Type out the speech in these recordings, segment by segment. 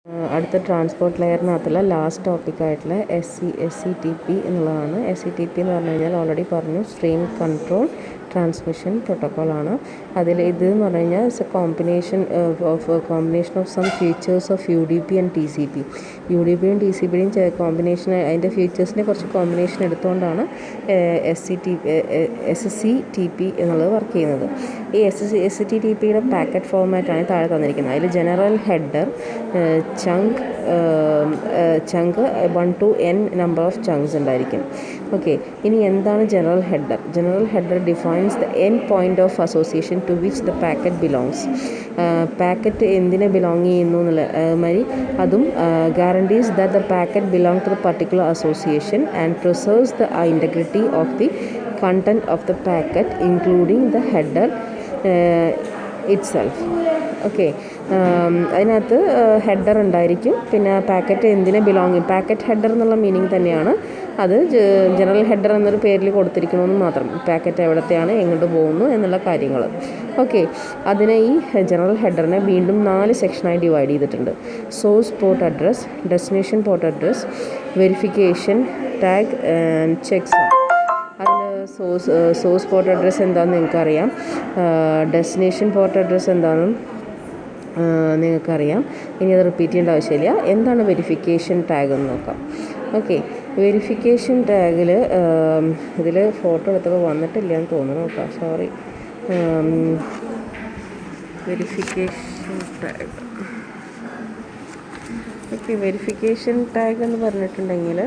അടുത്ത transport ലെയറിനകത്തുള്ള last ടോപ്പിക്കായിട്ടുള്ള SCTP എന്നുള്ളതാണ്. SCTP എന്ന് പറഞ്ഞു കഴിഞ്ഞാൽ ഓൾറെഡി പറഞ്ഞു, സ്ട്രീം കൺട്രോൾ ട്രാൻസ്മിഷൻ പ്രോട്ടോക്കോളാണ്. ഇത് എന്ന് പറഞ്ഞു കഴിഞ്ഞാൽ it's a combination of some features of UDP and TCP. UDPയും TCPയും കോമ്പിനേഷൻ, അതിൻ്റെ ഫീച്ചേഴ്സിൻ്റെ കുറച്ച് കോമ്പിനേഷൻ എടുത്തുകൊണ്ടാണ് SCTP എന്നുള്ളത് വർക്ക് ചെയ്യുന്നത്. ഈ SCTPയുടെ പാക്കറ്റ് ഫോർമാറ്റാണ് താഴെ തന്നിരിക്കുന്നത്. അതിൽ general header, chunk 1 to n number of chunks ഉണ്ടായിരിക്കും. ഓക്കെ, ഇനി എന്താണ് general header? General header defines the end point of association to which the packet belongs. Packet എന്തിനെ ബിലോങ് ചെയ്യുന്നു എന്നുള്ള മാതിരി അതും guarantees that the packet belong to the particular association and preserves the integrity of the content of the packet including the header itself. Okay, അതിനകത്ത് header ഉണ്ടായിരിക്കും. പിന്നെ packet എന്തിനെ belong ചെയ്യും, പാക്കറ്റ് ഹെഡർ എന്നുള്ള മീനിങ് തന്നെയാണ്. അത് ജനറൽ ഹെഡർ എന്നൊരു പേരിൽ കൊടുത്തിരിക്കണമെന്ന് മാത്രം. പാക്കറ്റ് എവിടത്തെയാണ്, എങ്ങോട്ട് പോകുന്നു എന്നുള്ള കാര്യങ്ങൾ. ഓക്കെ, അതിനെ ഈ ജനറൽ ഹെഡറിനെ വീണ്ടും 4 സെക്ഷനായി ഡിവൈഡ് ചെയ്തിട്ടുണ്ട്. Source port address, destination port address, verification tag and checks. അതിൽ സോഴ്സ് പോർട്ട് അഡ്രസ്സ് എന്താണെന്ന് നിങ്ങൾക്കറിയാം. ഡെസ്റ്റിനേഷൻ പോർട്ട് അഡ്രസ്സ് എന്താണെന്നും നിങ്ങൾക്കറിയാം. ഇനി അത് റിപ്പീറ്റ് ചെയ്യേണ്ട ആവശ്യമില്ല. എന്താണ് വെരിഫിക്കേഷൻ ടാഗ് എന്ന് നോക്കാം. ഓക്കെ, വെരിഫിക്കേഷൻ ടാഗിൽ ഇതിൽ ഫോട്ടോ എടുത്തപ്പോൾ വന്നിട്ടില്ല എന്ന് തോന്നുന്നു കേട്ടോ, sorry. Verification tag, okay, verification tag എന്ന് പറഞ്ഞിട്ടുണ്ടെങ്കിൽ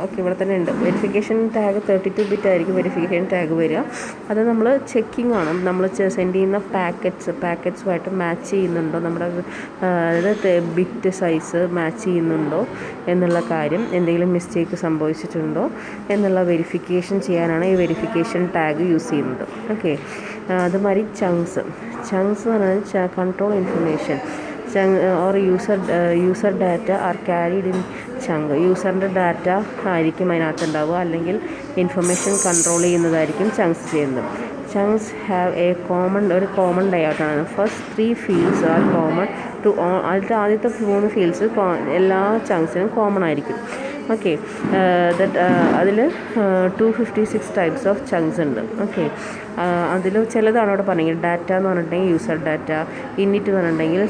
ഓക്കെ, ഇവിടെ തന്നെ ഉണ്ട്. വെരിഫിക്കേഷൻ ടാഗ് 32 ബിറ്റ് ആയിരിക്കും വെരിഫിക്കേഷൻ ടാഗ് വരിക. അത് നമ്മൾ ചെക്കിംഗ് ആണ്. നമ്മൾ സെൻഡ് ചെയ്യുന്ന പാക്കറ്റ്സുമായിട്ട് മാച്ച് ചെയ്യുന്നുണ്ടോ, നമ്മുടെ അതായത് ബിറ്റ് സൈസ് മാച്ച് ചെയ്യുന്നുണ്ടോ എന്നുള്ള കാര്യം, എന്തെങ്കിലും മിസ്റ്റേക്ക് സംഭവിച്ചിട്ടുണ്ടോ എന്നുള്ള വെരിഫിക്കേഷൻ ചെയ്യാനാണ് ഈ വെരിഫിക്കേഷൻ ടാഗ് യൂസ് ചെയ്യുന്നത്. ഓക്കെ, അതുമാതിരി ചങ്ക്സ് എന്ന് പറഞ്ഞാൽ control information or user data are carried in chunk. യൂസറിൻ്റെ ഡാറ്റ ആയിരിക്കും അതിനകത്തുണ്ടാവുക, അല്ലെങ്കിൽ ഇൻഫർമേഷൻ കൺട്രോൾ ചെയ്യുന്നതായിരിക്കും ചങ്ക്സ് ചെയ്യുന്നത്. ചങ്ക്സ് ഹാവ് ഒരു കോമൺ ലേഔട്ടാണ്. First 3 fields are common to ആദ്യത്തെ 3 ഫീൽഡ്സ് എല്ലാ ചങ്ക്സിനും കോമൺ ആയിരിക്കും. ഓക്കെ, അതിൽ 256 ടൈപ്സ് ഓഫ് ചങ്ക്സ് ഉണ്ട്. ഓക്കെ, അതിൽ ചിലതാണ് അവിടെ പറഞ്ഞെങ്കിൽ ഡാറ്റ എന്ന് പറഞ്ഞിട്ടുണ്ടെങ്കിൽ യൂസർ ഡാറ്റ, ഇന്നിറ്റ് എന്ന് പറഞ്ഞിട്ടുണ്ടെങ്കിൽ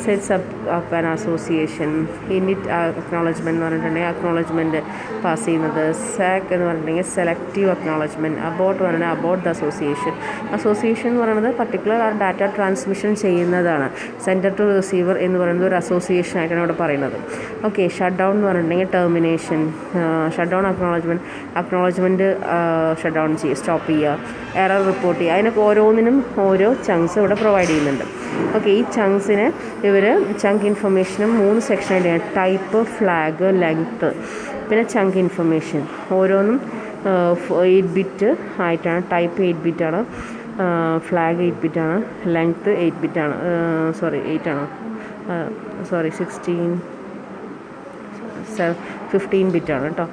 sets up an association, innit acknowledgement എന്ന് പറഞ്ഞിട്ടുണ്ടെങ്കിൽ അക്നോളജ്മെൻറ്റ് പാസ് ചെയ്യുന്നത്, സാക്ക് എന്ന് പറഞ്ഞിട്ടുണ്ടെങ്കിൽ സെലക്റ്റീവ് അക്നോളജ്മെൻറ്റ്, അബോട്ട് എന്ന് പറഞ്ഞാൽ അബോട്ട് ദ അസോസിയേഷൻ എന്ന് പറയുന്നത് പർട്ടിക്കുലർ ആ ഡാറ്റ ട്രാൻസ്മിഷൻ ചെയ്യുന്നതാണ്. സെൻഡർ ടു റിസീവർ എന്ന് പറയുന്നത് ഒരു അസോസിയേഷൻ ആയിട്ടാണ് ഇവിടെ പറയുന്നത്. ഓക്കെ, ഷട്ട് ഡൗൺ എന്ന് പറഞ്ഞിട്ടുണ്ടെങ്കിൽ termination, shut down acknowledgement shut down ചെയ്യുക, സ്റ്റോപ്പ് ചെയ്യുക, എറർ റിപ്പോർട്ട് ചെയ്യുക. അതിനൊക്കെ ഓരോന്നിനും ഓരോ ചങ്ക്സ് ഇവിടെ പ്രൊവൈഡ് ചെയ്യുന്നുണ്ട്. ഓക്കെ, ഈ ചങ്ക്സിന് ഇവർ ചങ്ക് ഇൻഫർമേഷനും 3 സെക്ഷനായിട്ട് ടൈപ്പ്, ഫ്ലാഗ്, ലെങ്ത്ത്, പിന്നെ ചങ്ക് ഇൻഫർമേഷൻ ഓരോന്നും 8 ബിറ്റ് ആയിട്ടാണ്. ടൈപ്പ് 8 ബിറ്റാണ്, ഫ്ലാഗ് 8 ബിറ്റാണ്, ലെങ്ത്ത് 8 ബിറ്റാണ്, 15 ബിറ്റാണ് കേട്ടോ.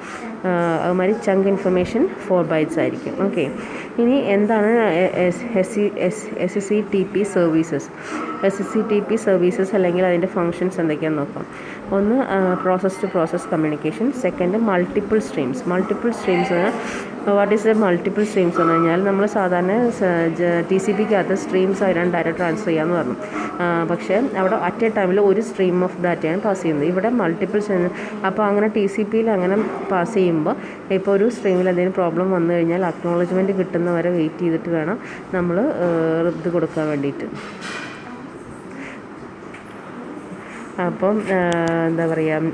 അതുമാതിരി ചങ്ക് ഇൻഫർമേഷൻ 4 ബൈറ്റ്സ് ആയിരിക്കും. ഓക്കെ, ഇനി എന്താണ് SCTP സർവീസസ് അല്ലെങ്കിൽ അതിൻ്റെ ഫങ്ഷൻസ് എന്തൊക്കെയാണെന്ന് നോക്കാം. ഒന്ന് process to process communication. Second multiple streams what is the multiple streams എന്ന് പറഞ്ഞാൽ നമ്മൾ സാധാരണ TCPക്കകത്ത് സ്ട്രീംസ് ആയിട്ടാണ് ഡാറ്റ ട്രാൻസ്ഫർ ചെയ്യാമെന്ന് പറഞ്ഞു. പക്ഷേ അവിടെ അറ്റ് എ ടൈമിൽ ഒരു സ്ട്രീം ഓഫ് ഡാറ്റയാണ് പാസ് ചെയ്യുന്നത്. ഇവിടെ മൾട്ടിപ്പിൾ സ്ട്രീം. അപ്പോൾ അങ്ങനെ TCPയിൽ അങ്ങനെ പാസ് ചെയ്യുമ്പോൾ ഇപ്പോൾ ഒരു സ്ട്രീമിൽ എന്തെങ്കിലും പ്രോബ്ലം വന്നു കഴിഞ്ഞാൽ അക്നോളജ്മെൻറ്റ് കിട്ടുന്നവരെ വെയിറ്റ് ചെയ്തിട്ട് വേണം നമ്മൾ ഇത് കൊടുക്കാൻ വേണ്ടിയിട്ട്. അപ്പം എന്താ പറയുക,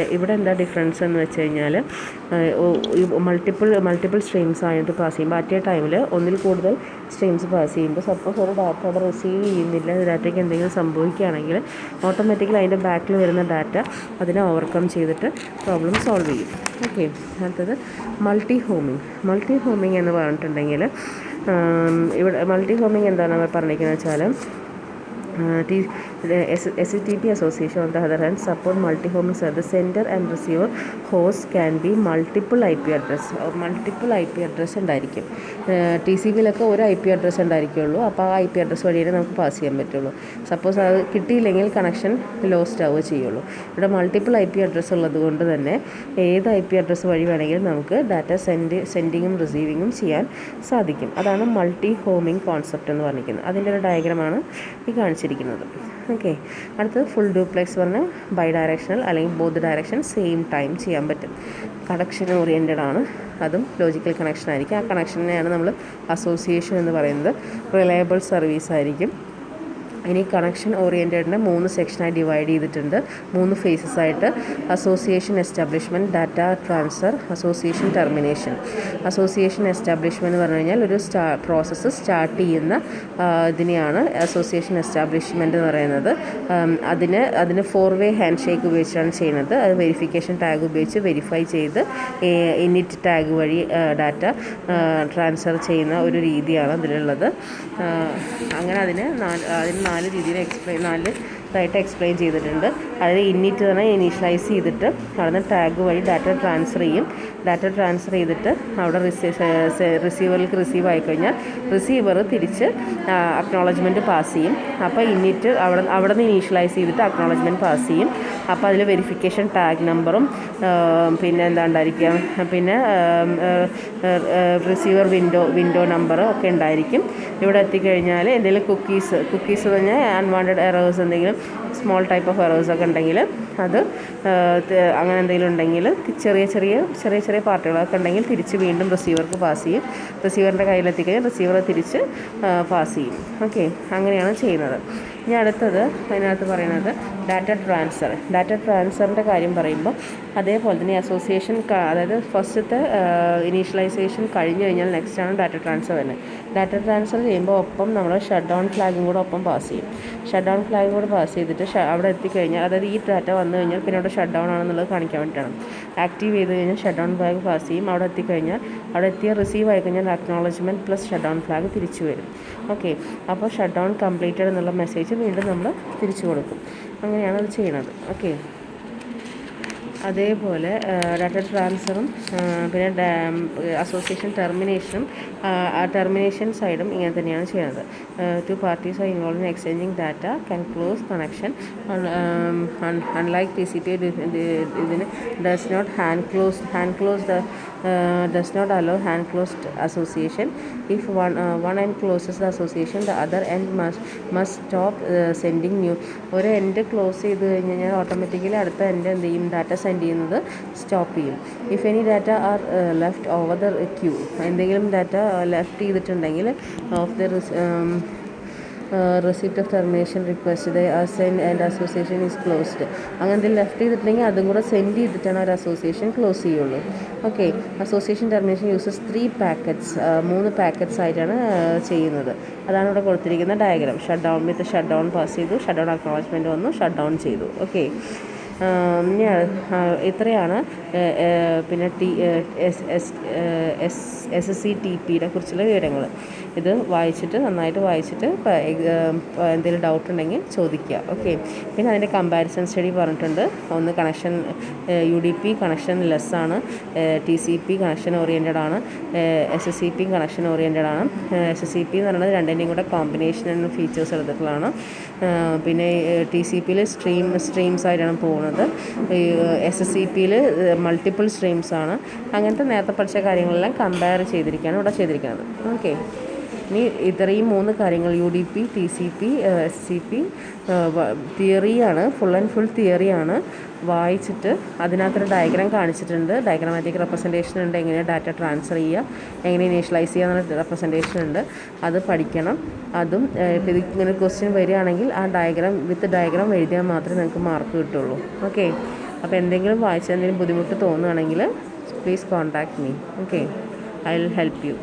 ഇവിടെ എന്താ ഡിഫറൻസ് എന്ന് വെച്ച് കഴിഞ്ഞാൽ മൾട്ടിപ്പിൾ സ്ട്രീംസ് ആയിട്ട് പാസ് ചെയ്യുമ്പോൾ അറ്റ് എ ടൈമിൽ ഒന്നിൽ കൂടുതൽ സ്ട്രീംസ് പാസ് ചെയ്യുമ്പോൾ സപ്പോസ് ഒരു ഡാറ്റ അവിടെ റിസീവ് ചെയ്യുന്നില്ല, ഡാറ്റയ്ക്ക് എന്തെങ്കിലും സംഭവിക്കുകയാണെങ്കിൽ ഓട്ടോമാറ്റിക്കലി അതിൻ്റെ ബാക്കിൽ വരുന്ന ഡാറ്റ അതിനെ ഓവർകം ചെയ്തിട്ട് പ്രോബ്ലം സോൾവ് ചെയ്യും. ഓക്കെ, അടുത്തത് മൾട്ടി ഹോമിങ് എന്ന് പറഞ്ഞിട്ടുണ്ടെങ്കിൽ ഇവിടെ മൾട്ടി ഹോമിങ് എന്താണ് പറഞ്ഞിരിക്കുന്നത് വെച്ചാൽ SCTP association on the other hand support multi-homing service. The sender and receiver host can be multiple IP address ഉണ്ടായിരിക്കും. TCP-യിലൊക്കെ ഒരു IP അഡ്രസ്സ് ഉണ്ടായിരിക്കുള്ളൂ. അപ്പോൾ ആ IP അഡ്രസ്സ് വഴിയേ നമുക്ക് പാസ് ചെയ്യാൻ പറ്റുള്ളൂ. സപ്പോസ് അത് കിട്ടിയില്ലെങ്കിൽ കണക്ഷൻ ലോസ്റ്റ് ആവുകയോ ചെയ്യുള്ളൂ. ഇവിടെ മൾട്ടിപ്പിൾ IP അഡ്രസ്സ് ഉള്ളത് കൊണ്ട് തന്നെ ഏത് IP അഡ്രസ്സ് വഴി വേണമെങ്കിലും നമുക്ക് ഡാറ്റ സെൻഡിങ്ങും റിസീവിങ്ങും ചെയ്യാൻ സാധിക്കും. അതാണ് മൾട്ടി ഹോമിംഗ് കോൺസെപ്റ്റ് എന്ന് പറഞ്ഞിരിക്കുന്നത്. അതിൻ്റെ ഒരു ഡയഗ്രമാണ് ഈ കാണിച്ചിരിക്കുന്നത്. ഓക്കെ, അടുത്തത് ഫുൾ ഡ്യൂപ്ലെക്സ് പറഞ്ഞാൽ ബൈ ഡയറക്ഷണൽ അല്ലെങ്കിൽ ബോത്ത് ഡയറക്ഷൻ സെയിം ടൈം ചെയ്യാൻ പറ്റും. കണക്ഷൻ ഓറിയൻറ്റഡ് ആണ്, അതും ലോജിക്കൽ കണക്ഷൻ ആയിരിക്കും. ആ കണക്ഷനെയാണ് നമ്മൾ അസോസിയേഷൻ എന്ന് പറയുന്നത്. റിലയബിൾ സർവീസ് ആയിരിക്കും. ഇനി കണക്ഷൻ ഓറിയൻറ്റഡിനെ 3 സെക്ഷനായി ഡിവൈഡ് ചെയ്തിട്ടുണ്ട്, 3 ഫേസസ് ആയിട്ട്. Association establishment, data transfer, association termination. Association establishment എന്ന് പറഞ്ഞു കഴിഞ്ഞാൽ ഒരു പ്രോസസ്സ് സ്റ്റാർട്ട് ചെയ്യുന്ന ഇതിനെയാണ് അസോസിയേഷൻ എസ്റ്റാബ്ലിഷ്മെൻറ്റ് എന്ന് പറയുന്നത്. അതിന് 4-വേ ഹാൻഡ് ഷേക്ക് ഉപയോഗിച്ചാണ് ചെയ്യുന്നത്. അത് വെരിഫിക്കേഷൻ ടാഗ് ഉപയോഗിച്ച് വെരിഫൈ ചെയ്ത് ഇനിറ്റ് ടാഗ് വഴി ഡാറ്റ ട്രാൻസ്ഫർ ചെയ്യുന്ന ഒരു രീതിയാണ് അതിലുള്ളത്. അങ്ങനെ അതിന് 4 രീതിയിൽ നാലായിട്ട് എക്സ്പ്ലെയിൻ ചെയ്തിട്ടുണ്ട്. അതായത് ഇന്നിറ്റ് തന്നെ ഇനീഷ്യലൈസ് ചെയ്തിട്ട് അവിടെ നിന്ന് ടാഗ് വഴി ഡാറ്റ ട്രാൻസ്ഫർ ചെയ്യും. ഡാറ്റ ട്രാൻസ്ഫർ ചെയ്തിട്ട് അവിടെ റിസീവറിലേക്ക് റിസീവ് ആയിക്കഴിഞ്ഞാൽ റിസീവർ തിരിച്ച് അക്നോളജ്മെൻറ്റ് പാസ് ചെയ്യും. അപ്പോൾ ഇന്നിറ്റ് അവിടെ നിന്ന് ഇനീഷ്യലൈസ് ചെയ്തിട്ട് അക്നോളജ്മെൻറ്റ് പാസ് ചെയ്യും. അപ്പോൾ അതിൽ വെരിഫിക്കേഷൻ ടാഗ് നമ്പറും പിന്നെ എന്താ ഉണ്ടായിരിക്കുക, പിന്നെ റിസീവർ വിൻഡോ നമ്പറും ഒക്കെ ഉണ്ടായിരിക്കും. ഇവിടെ എത്തിക്കഴിഞ്ഞാൽ എന്തെങ്കിലും കുക്കീസ് പറഞ്ഞാൽ അൺവാണ്ടഡ് എറേഴ്സ്, എന്തെങ്കിലും സ്മോൾ ടൈപ്പ് ഓഫ് എറേഴ്സ് ഒക്കെ ഉണ്ടെങ്കിൽ അത് അങ്ങനെ എന്തെങ്കിലും ഉണ്ടെങ്കിൽ ചെറിയ പാർട്ടുകളൊക്കെ ഉണ്ടെങ്കിൽ തിരിച്ച് വീണ്ടും റിസീവർക്ക് പാസ് ചെയ്യും. റിസീവറിൻ്റെ കയ്യിലെത്തിക്കഴിഞ്ഞാൽ റിസീവർ തിരിച്ച് പാസ് ചെയ്യും. ഓക്കെ, അങ്ങനെയാണ് ചെയ്യുന്നത്. ഇനി അടുത്തത് അതിനകത്ത് പറയുന്നത് ഡാറ്റ ട്രാൻസ്ഫറിൻ്റെ കാര്യം പറയുമ്പോൾ അതേപോലെ തന്നെ അസോസിയേഷൻ അതായത് ഫസ്റ്റത്തെ ഇനീഷ്യലൈസേഷൻ കഴിഞ്ഞ് കഴിഞ്ഞാൽ നെക്സ്റ്റാണ് ഡാറ്റ ട്രാൻസ്ഫർ വരുന്നത്. ഡാറ്റ ട്രാൻസ്ഫർ ചെയ്യുമ്പോൾ ഒപ്പം നമ്മൾ ഷട്ട് ഡൗൺ ഫ്ലാഗും കൂടെ ഒപ്പം പാസ് ചെയ്യും. ഷട്ട് ഡൗൺ ഫ്ലാഗും കൂടെ പാസ് ചെയ്തിട്ട് അവിടെ എത്തിക്കഴിഞ്ഞാൽ, അതായത് ഈ ഡാറ്റ വന്നു കഴിഞ്ഞാൽ പിന്നെ അവിടെ ഷട്ട് ഡൗൺ ആണെന്നുള്ളത് കാണിക്കാൻ വേണ്ടിയിട്ടാണ്. ആക്റ്റീവ് ചെയ്ത് കഴിഞ്ഞാൽ ഷട്ട് ഡൗൺ ഫ്ലാഗ് പാസ് ചെയ്യും. അവിടെ എത്തിയ റിസീവ് ആയിക്കഴിഞ്ഞാൽ acknowledgement plus shut down flag തിരിച്ചു വരും. ഓക്കെ, അപ്പോൾ ഷട്ട് ഡൗൺ കംപ്ലീറ്റഡ് എന്നുള്ള മെസ്സേജ് വീണ്ടും നമ്മൾ തിരിച്ചു കൊടുക്കും. അങ്ങനെയാണ് അത് ചെയ്യുന്നത്. ഓക്കെ, അതേപോലെ ഡാറ്റ ട്രാൻസ്ഫറും പിന്നെ അസോസിയേഷൻ ടെർമിനേഷൻ സൈഡും ഇങ്ങനെ തന്നെയാണ് ചെയ്യുന്നത്. 2 parties are involved in exchanging data can close connection. Unlike TCP, ഇതിന് does not allow hand closed association. If one end closes the association, the other end must stop sending new. ഒരു end close ചെയ്ത് കഴിഞ്ഞ് കഴിഞ്ഞാൽ automatically അടുത്ത end എന്ത് ചെയ്യും, data send ചെയ്യുന്നത് stop ചെയ്യും. If any data are left over the queue, എന്തെങ്കിലും ഡാറ്റ ലെഫ്റ്റ് ചെയ്തിട്ടുണ്ടെങ്കിൽ of the receipt of termination request the send and association is closed. അങ്ങനത്തെ ലെഫ്റ്റ് ചെയ്തിട്ടുണ്ടെങ്കിൽ അതും കൂടെ സെൻഡ് ചെയ്തിട്ടാണ് ഒരു അസോസിയേഷൻ ക്ലോസ് ചെയ്യുള്ളൂ. Okay, association termination uses 3 packets ആയിട്ടാണ് ചെയ്യുന്നത്. അതാണ് ഇവിടെ കൊടുത്തിരിക്കുന്ന diagram. Shut down with shut down pass ചെയ്തു, ഷട്ട് ഡൗൺ അക്നോളജ്മെൻറ്റ് വന്നു, ഷട്ട് ഡൗൺ ചെയ്തു. ഓക്കെ, ഇത്രയാണ് പിന്നെ SCTPയെ കുറിച്ചുള്ള വിവരങ്ങൾ. ഇത് നന്നായിട്ട് വായിച്ചിട്ട് എന്തെങ്കിലും ഡൗട്ട് ഉണ്ടെങ്കിൽ ചോദിക്കുക. ഓക്കെ, പിന്നെ അതിൻ്റെ കമ്പാരിസൺ സ്റ്റഡി പറഞ്ഞിട്ടുണ്ട്. ഒന്ന് കണക്ഷൻ UDP കണക്ഷൻ ലെസ് ആണ്, TCP കണക്ഷൻ ഓറിയൻറ്റഡ് ആണ്, SCP കണക്ഷൻ ഓറിയൻറ്റഡ് ആണ്. SCP എന്ന് പറയുന്നത് രണ്ടിൻ്റെയും കൂടെ കോമ്പിനേഷൻ ഫീച്ചേഴ്സ് എടുത്തിട്ടുള്ളതാണ്. പിന്നെ TCPയിൽ സ്ട്രീംസ് ആയിട്ടാണ് പോകുന്നത്. SCPയിൽ മൾട്ടിപ്പിൾ സ്ട്രീംസ് ആണ്. അങ്ങനത്തെ നേരത്തെ പഠിച്ച കാര്യങ്ങളെല്ലാം കമ്പയർ ചെയ്തിരിക്കുകയാണ് ഇവിടെ ചെയ്തിരിക്കുന്നത്. ഓക്കെ, ഇനി ഇത്രയും 3 കാര്യങ്ങൾ UDP, TCP, SCP തിയറിയാണ്, ഫുൾ ആൻഡ് ഫുൾ തിയറിയാണ്. വായിച്ചിട്ട് അതിനകത്തൊരു ഡയഗ്രാം കാണിച്ചിട്ടുണ്ട്. ഡയഗ്രാമാറ്റിക് റെപ്രസെൻറ്റേഷൻ ഉണ്ട്, എങ്ങനെ ഡാറ്റ ട്രാൻസ്ഫർ ചെയ്യുക, എങ്ങനെ ഇനീഷ്യലൈസ് ചെയ്യുക എന്നുള്ള റെപ്രസെൻറ്റേഷൻ ഉണ്ട്. അത് പഠിക്കണം. അതും ഇപ്പോൾ ഇങ്ങനെ ക്വസ്റ്റ്യൻ വരികയാണെങ്കിൽ ആ വിത്ത് ഡയഗ്രാം എഴുതിയാൽ മാത്രമേ നിങ്ങൾക്ക് മാർക്ക് കിട്ടുള്ളൂ. ഓക്കെ, അപ്പോൾ എന്തെങ്കിലും ബുദ്ധിമുട്ട് തോന്നുകയാണെങ്കിൽ please contact me. Okay, I will help you.